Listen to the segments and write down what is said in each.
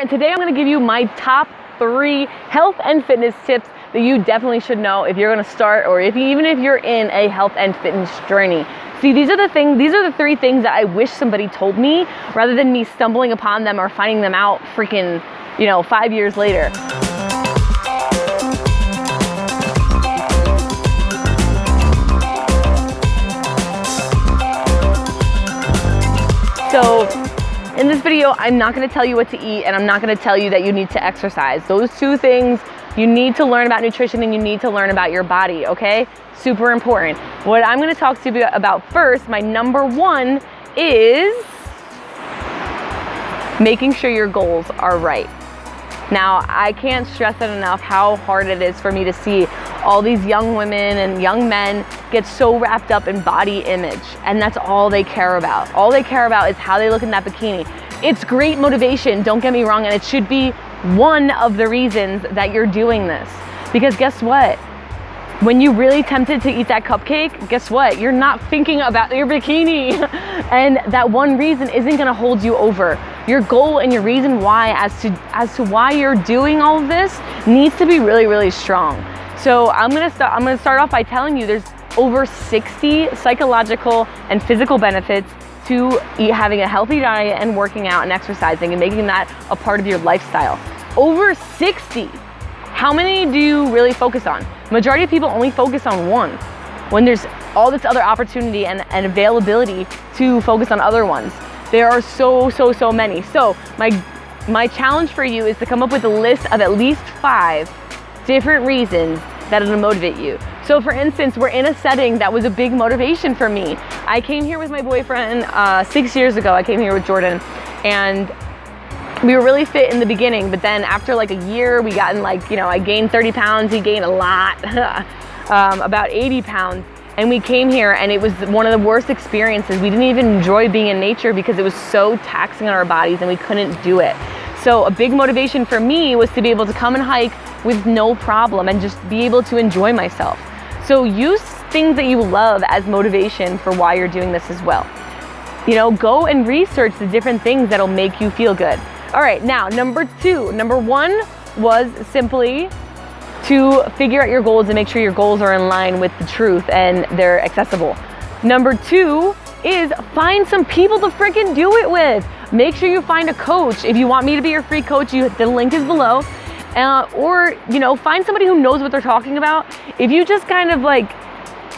today I'm gonna give you my top 3 health and fitness tips that you definitely should know if you're gonna start, or even if you're in a health and fitness journey. See, these are the 3 things that I wish somebody told me rather than me stumbling upon them or finding them out freaking, 5 years later. So in this video, I'm not gonna tell you what to eat, and I'm not gonna tell you that you need to exercise. Those 2 things, you need to learn about nutrition and you need to learn about your body, okay? Super important. What I'm gonna talk to you about first, my number 1, is making sure your goals are right. Now, I can't stress it enough how hard it is for me to see all these young women and young men get so wrapped up in body image, and that's all they care about. All they care about is how they look in that bikini. It's great motivation, don't get me wrong, and it should be one of the reasons that you're doing this. Because guess what? When you're really tempted to eat that cupcake, guess what? You're not thinking about your bikini. And that one reason isn't gonna hold you over. Your goal and your reason why as to why you're doing all of this needs to be really, really strong. So I'm gonna start off by telling you there's over 60 psychological and physical benefits to having a healthy diet and working out and exercising and making that a part of your lifestyle. Over 60. How many do you really focus on? Majority of people only focus on one when there's all this other opportunity and availability to focus on other ones. There are so many. So my challenge for you is to come up with a list of at least 5 different reasons that it'll motivate you. So for instance, we're in a setting that was a big motivation for me. I came here with my boyfriend 6 years ago. I came here with Jordan, and we were really fit in the beginning, but then after like a year, we got in I gained 30 pounds, he gained a lot, about 80 pounds. And we came here and it was one of the worst experiences. We didn't even enjoy being in nature because it was so taxing on our bodies and we couldn't do it. So a big motivation for me was to be able to come and hike with no problem and just be able to enjoy myself. So use things that you love as motivation for why you're doing this as well. Go and research the different things that'll make you feel good. All right, now number 2. Number 1 was simply to figure out your goals and make sure your goals are in line with the truth and they're accessible. Number 2 is find some people to freaking do it with. Make sure you find a coach. If you want me to be your free coach, the link is below. Or find somebody who knows what they're talking about. If you just kind of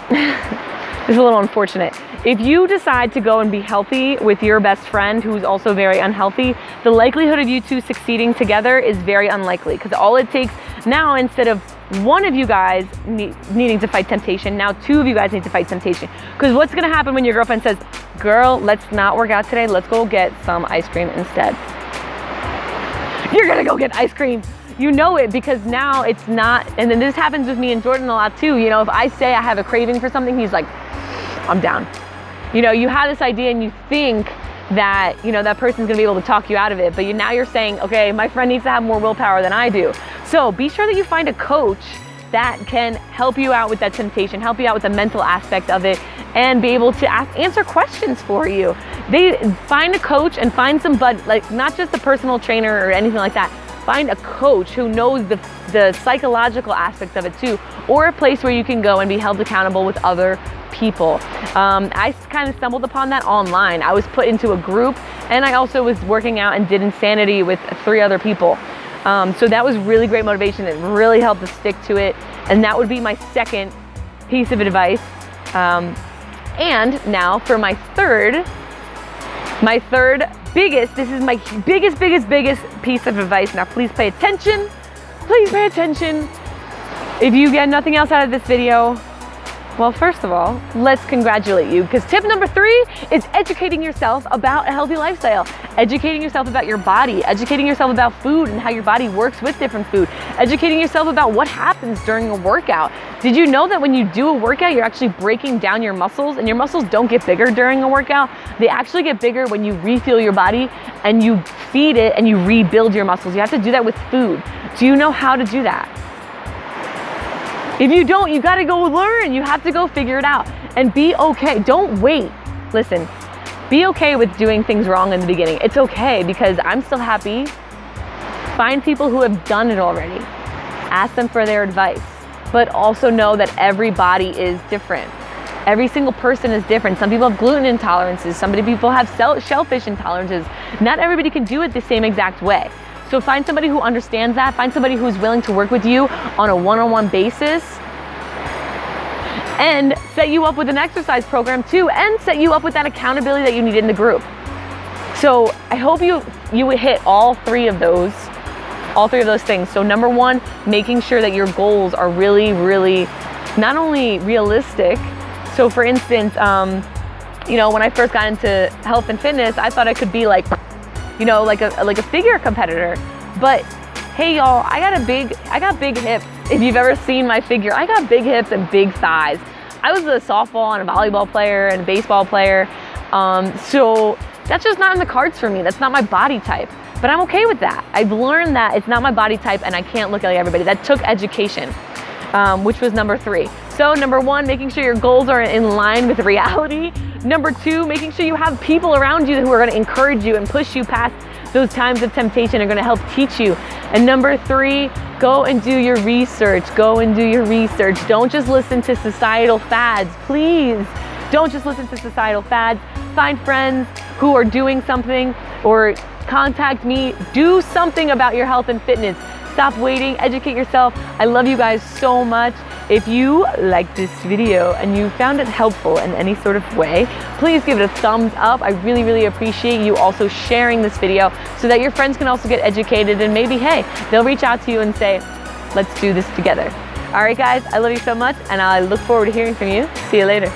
it's a little unfortunate. If you decide to go and be healthy with your best friend who's also very unhealthy, the likelihood of you 2 succeeding together is very unlikely, because all it takes now, instead of one of you guys needing to fight temptation, now 2 of you guys need to fight temptation. Because what's gonna happen when your girlfriend says, girl, let's not work out today, let's go get some ice cream instead? You're gonna go get ice cream. You know it, because now it's not, and then this happens with me and Jordan a lot too. If I say I have a craving for something, he's like, I'm down. You have this idea and you think that, that person's gonna be able to talk you out of it, but now you're saying, okay, my friend needs to have more willpower than I do. So be sure that you find a coach that can help you out with that temptation, help you out with the mental aspect of it, and be able to answer questions for you. Find a coach and find somebody, not just a personal trainer or anything like that. Find a coach who knows the psychological aspects of it too, or a place where you can go and be held accountable with other people. I kind of stumbled upon that online. I was put into a group, and I also was working out and did Insanity with 3 other people. So that was really great motivation. It really helped to stick to it. And that would be my second piece of advice. And now for my third biggest, this is my biggest piece of advice. Now please pay attention. Please pay attention. If you get nothing else out of this video, well, first of all, let's congratulate you, because tip number 3 is educating yourself about a healthy lifestyle, educating yourself about your body, educating yourself about food and how your body works with different food, educating yourself about what happens during a workout. Did you know that when you do a workout, you're actually breaking down your muscles, and your muscles don't get bigger during a workout? They actually get bigger when you refuel your body and you feed it and you rebuild your muscles. You have to do that with food. Do you know how to do that? If you don't, you gotta go learn. You have to go figure it out and be okay. Don't wait. Listen, be okay with doing things wrong in the beginning. It's okay, because I'm still happy Find people who have done it already. Ask them for their advice, but also know that every body is different. Every single person is different. Some people have gluten intolerances. Some people have shellfish intolerances. Not everybody can do it the same exact way. So find somebody who understands that. Find somebody who's willing to work with you on a one-on-one basis, and set you up with an exercise program too, and set you up with that accountability that you need in the group. So I hope you hit all three of those things. So number one, making sure that your goals are really, really not only realistic. So for instance, when I first got into health and fitness, I thought I could be like a figure competitor. But hey y'all, I got big hips. If you've ever seen my figure, I got big hips and big thighs. I was a softball and a volleyball player and a baseball player. So that's just not in the cards for me. That's not my body type. But I'm okay with that. I've learned that it's not my body type and I can't look like everybody. That took education, which was number 3. So number 1, making sure your goals are in line with reality. Number 2, making sure you have people around you who are gonna encourage you and push you past those times of temptation, are gonna help teach you. And number 3, go and do your research. Go and do your research. Don't just listen to societal fads, please. Don't just listen to societal fads. Find friends who are doing something, or contact me. Do something about your health and fitness. Stop waiting, educate yourself. I love you guys so much. If you liked this video and you found it helpful in any sort of way, please give it a thumbs up. I really, really appreciate you also sharing this video so that your friends can also get educated, and maybe, hey, they'll reach out to you and say, let's do this together. All right, guys, I love you so much, and I look forward to hearing from you. See you later.